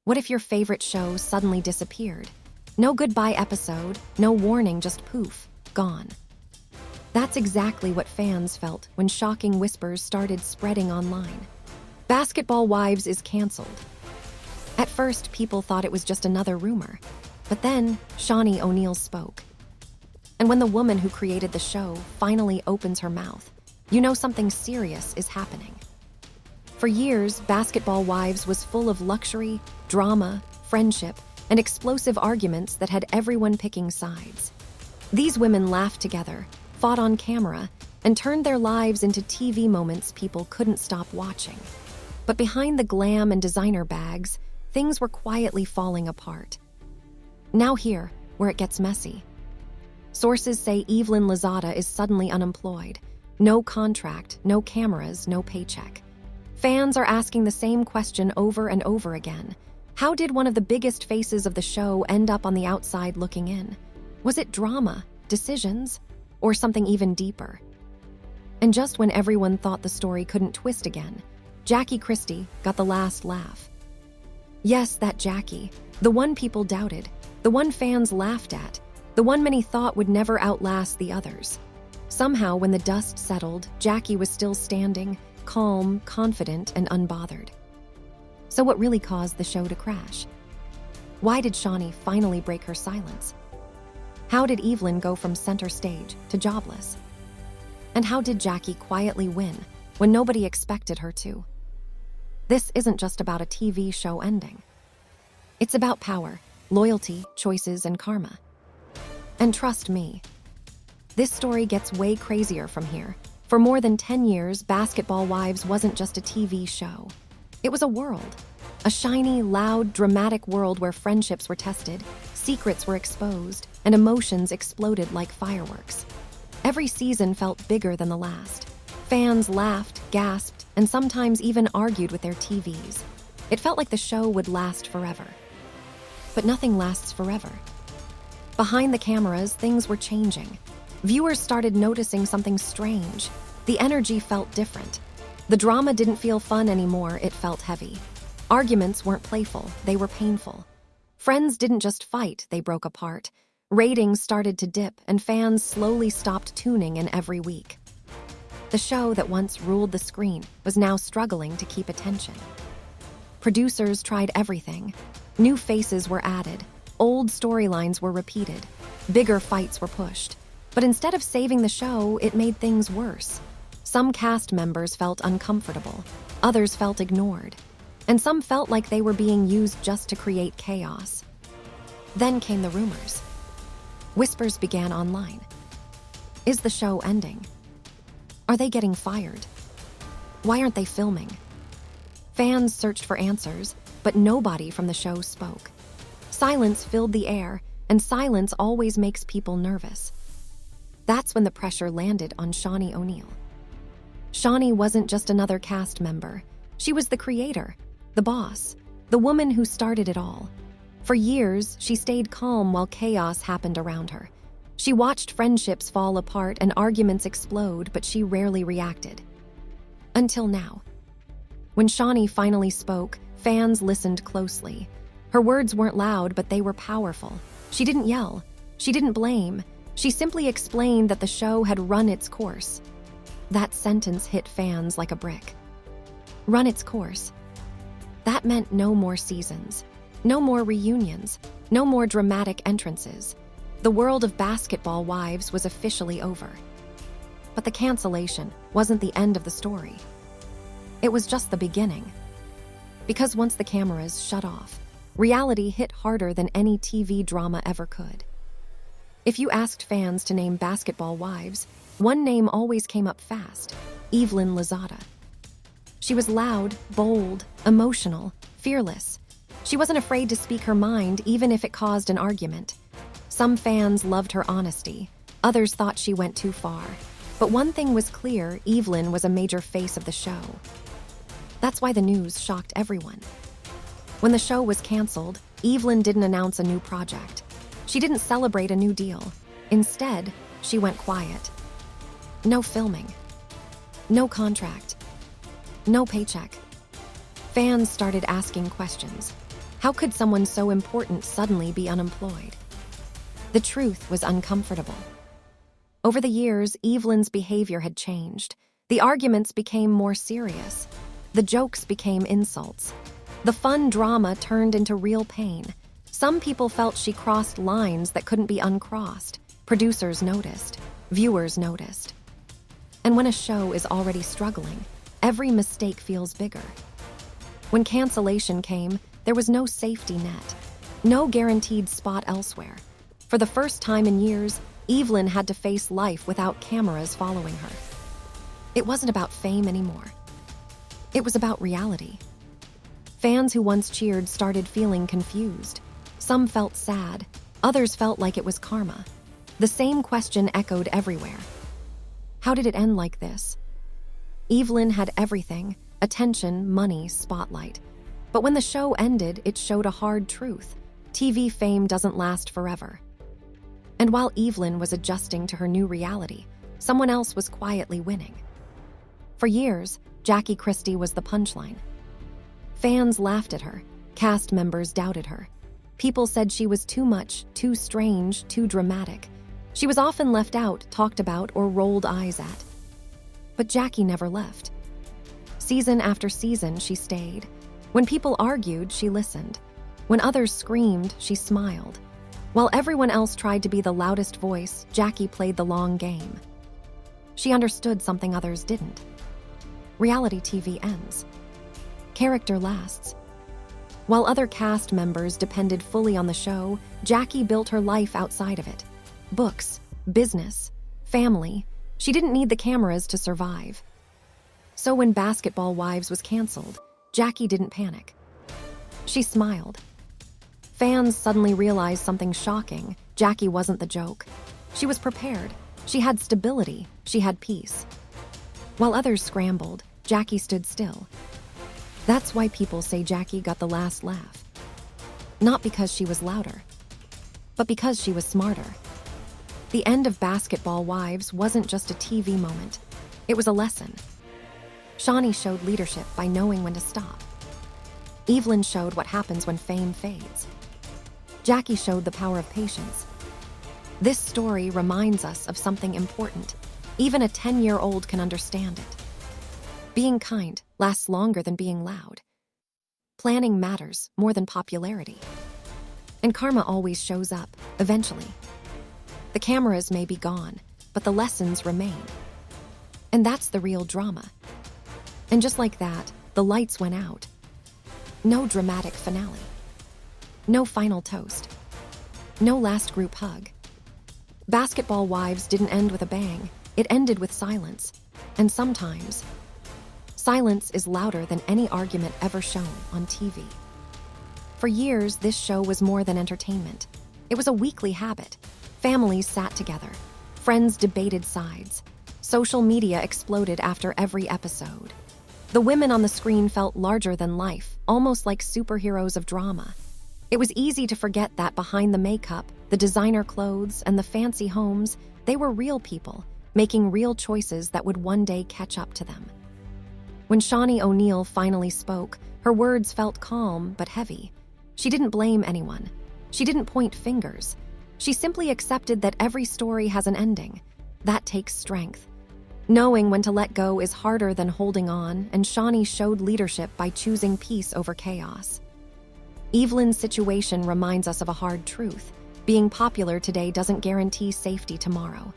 What if your favorite show suddenly disappeared? No goodbye episode, no warning, just poof, gone. That's exactly what fans felt when shocking whispers started spreading online. Basketball Wives is canceled. At first, people thought it was just another rumor. But then, Shawnee O'Neal spoke. And when the woman who created the show finally opens her mouth, you know something serious is happening. For years, Basketball Wives was full of luxury, drama, friendship, and explosive arguments that had everyone picking sides. These women laughed together, fought on camera, and turned their lives into TV moments people couldn't stop watching. But behind the glam and designer bags, things were quietly falling apart. Now here, where it gets messy. Sources say Evelyn Lozada is suddenly unemployed. No contract, no cameras, no paycheck. Fans are asking the same question over and over again. How did one of the biggest faces of the show end up on the outside looking in? Was it drama, decisions, or something even deeper? And just when everyone thought the story couldn't twist again, Jackie Christie got the last laugh. Yes, that Jackie, the one people doubted, the one fans laughed at, the one many thought would never outlast the others. Somehow, when the dust settled, Jackie was still standing, calm, confident, and unbothered. So what really caused the show to crash? Why did Shawnee finally break her silence? How did Evelyn go from center stage to jobless? And how did Jackie quietly win when nobody expected her to? This isn't just about a TV show ending. It's about power, loyalty, choices, and karma. And trust me, this story gets way crazier from here. For more than 10 years, Basketball Wives wasn't just a TV show. It was a world. A shiny, loud, dramatic world where friendships were tested, secrets were exposed, and emotions exploded like fireworks. Every season felt bigger than the last. Fans laughed, gasped, and sometimes even argued with their TVs. It felt like the show would last forever. But nothing lasts forever. Behind the cameras, things were changing. Viewers started noticing something strange. The energy felt different. The drama didn't feel fun anymore, it felt heavy. Arguments weren't playful, they were painful. Friends didn't just fight, they broke apart. Ratings started to dip, and fans slowly stopped tuning in every week. The show that once ruled the screen was now struggling to keep attention. Producers tried everything. New faces were added, old storylines were repeated, bigger fights were pushed. But instead of saving the show, it made things worse. Some cast members felt uncomfortable, others felt ignored, and some felt like they were being used just to create chaos. Then came the rumors. Whispers began online. Is the show ending? Are they getting fired? Why aren't they filming? Fans searched for answers, but nobody from the show spoke. Silence filled the air, and silence always makes people nervous. That's when the pressure landed on Shawnee O'Neal. Shawnee wasn't just another cast member. She was the creator, the boss, the woman who started it all. For years, she stayed calm while chaos happened around her. She watched friendships fall apart and arguments explode, but she rarely reacted. Until now. When Shawnee finally spoke, fans listened closely. Her words weren't loud, but they were powerful. She didn't yell. She didn't blame. She simply explained that the show had run its course. That sentence hit fans like a brick. Run its course. That meant no more seasons, no more reunions, no more dramatic entrances. The world of Basketball Wives was officially over. But the cancellation wasn't the end of the story. It was just the beginning. Because once the cameras shut off, reality hit harder than any TV drama ever could. If you asked fans to name Basketball Wives, one name always came up fast: Evelyn Lozada. She was loud, bold, emotional, fearless. She wasn't afraid to speak her mind, even if it caused an argument. Some fans loved her honesty. Others thought she went too far. But one thing was clear: Evelyn was a major face of the show. That's why the news shocked everyone. When the show was canceled, Evelyn didn't announce a new project. She didn't celebrate a new deal. Instead, she went quiet. No filming. No contract. No paycheck. Fans started asking questions. How could someone so important suddenly be unemployed? The truth was uncomfortable. Over the years, Evelyn's behavior had changed. The arguments became more serious. The jokes became insults. The fun drama turned into real pain. Some people felt she crossed lines that couldn't be uncrossed. Producers noticed. Viewers noticed. And when a show is already struggling, every mistake feels bigger. When cancellation came, there was no safety net, no guaranteed spot elsewhere. For the first time in years, Evelyn had to face life without cameras following her. It wasn't about fame anymore. It was about reality. Fans who once cheered started feeling confused. Some felt sad, others felt like it was karma. The same question echoed everywhere. How did it end like this? Evelyn had everything: attention, money, spotlight. But when the show ended, it showed a hard truth. TV fame doesn't last forever. And while Evelyn was adjusting to her new reality, someone else was quietly winning. For years, Jackie Christie was the punchline. Fans laughed at her. Cast members doubted her. People said she was too much, too strange, too dramatic. She was often left out, talked about, or rolled eyes at. But Jackie never left. Season after season, she stayed. When people argued, she listened. When others screamed, she smiled. While everyone else tried to be the loudest voice, Jackie played the long game. She understood something others didn't. Reality TV ends. Character lasts. While other cast members depended fully on the show, Jackie built her life outside of it. Books, business, family. She didn't need the cameras to survive. So when Basketball Wives was canceled, Jackie didn't panic. She smiled. Fans suddenly realized something shocking. Jackie wasn't the joke. She was prepared. She had stability. She had peace. While others scrambled, Jackie stood still. That's why people say Jackie got the last laugh. Not because she was louder, but because she was smarter. The end of Basketball Wives wasn't just a TV moment. It was a lesson. Shawnee showed leadership by knowing when to stop. Evelyn showed what happens when fame fades. Jackie showed the power of patience. This story reminds us of something important. Even a 10-year-old can understand it. Being kind lasts longer than being loud. Planning matters more than popularity. And karma always shows up, eventually. The cameras may be gone, but the lessons remain. And that's the real drama. And just like that, the lights went out. No dramatic finale. No final toast. No last group hug. Basketball Wives didn't end with a bang. It ended with silence. And sometimes, silence is louder than any argument ever shown on TV. For years, this show was more than entertainment. It was a weekly habit. Families sat together. Friends debated sides. Social media exploded after every episode. The women on the screen felt larger than life, almost like superheroes of drama. It was easy to forget that behind the makeup, the designer clothes, and the fancy homes, they were real people, making real choices that would one day catch up to them. When Shawnee O'Neal finally spoke, her words felt calm but heavy. She didn't blame anyone. She didn't point fingers. She simply accepted that every story has an ending. That takes strength. Knowing when to let go is harder than holding on, and Shawnee showed leadership by choosing peace over chaos. Evelyn's situation reminds us of a hard truth. Being popular today doesn't guarantee safety tomorrow.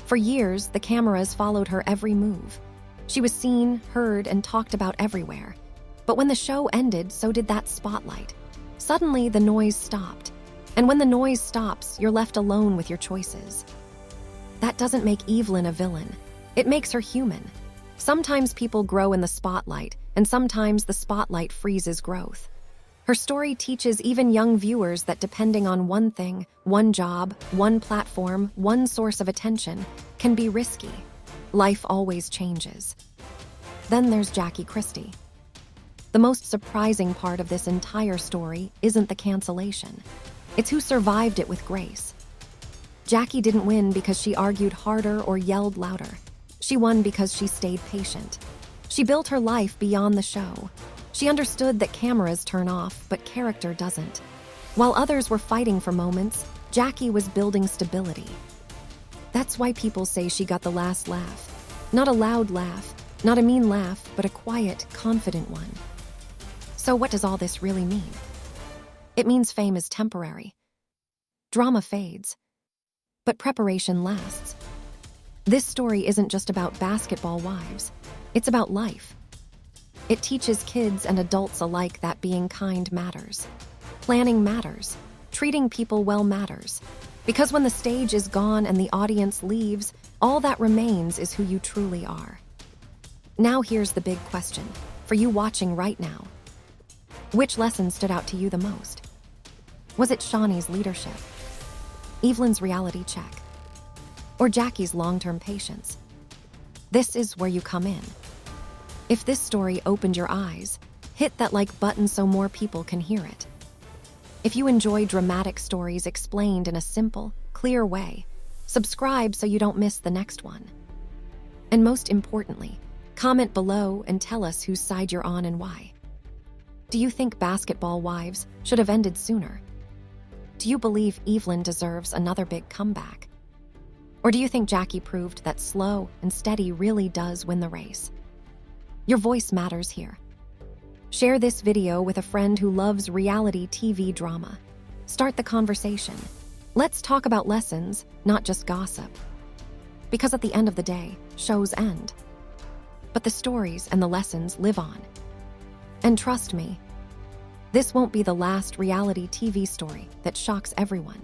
For years, the cameras followed her every move. She was seen, heard, and talked about everywhere. But when the show ended, so did that spotlight. Suddenly, the noise stopped. And when the noise stops, you're left alone with your choices. That doesn't make Evelyn a villain. It makes her human. Sometimes people grow in the spotlight, and sometimes the spotlight freezes growth. Her story teaches even young viewers that depending on one thing, one job, one platform, one source of attention, can be risky. Life always changes. Then there's Jackie Christie. The most surprising part of this entire story isn't the cancellation. It's who survived it with grace. Jackie didn't win because she argued harder or yelled louder. She won because she stayed patient. She built her life beyond the show. She understood that cameras turn off, but character doesn't. While others were fighting for moments, Jackie was building stability. That's why people say she got the last laugh. Not a loud laugh, not a mean laugh, but a quiet, confident one. So what does all this really mean? It means fame is temporary. Drama fades, but preparation lasts. This story isn't just about basketball wives. It's about life. It teaches kids and adults alike that being kind matters. Planning matters. Treating people well matters. Because when the stage is gone and the audience leaves, all that remains is who you truly are. Now here's the big question, for you watching right now. Which lesson stood out to you the most? Was it Shawnee's leadership? Evelyn's reality check? Or Jackie's long-term patience? This is where you come in. If this story opened your eyes, hit that like button so more people can hear it. If you enjoy dramatic stories explained in a simple, clear way, subscribe so you don't miss the next one. And most importantly, comment below and tell us whose side you're on and why. Do you think Basketball Wives should have ended sooner? Do you believe Evelyn deserves another big comeback? Or do you think Jackie proved that slow and steady really does win the race? Your voice matters here. Share this video with a friend who loves reality TV drama. Start the conversation. Let's talk about lessons, not just gossip. Because at the end of the day, shows end. But the stories and the lessons live on. And trust me, this won't be the last reality TV story that shocks everyone.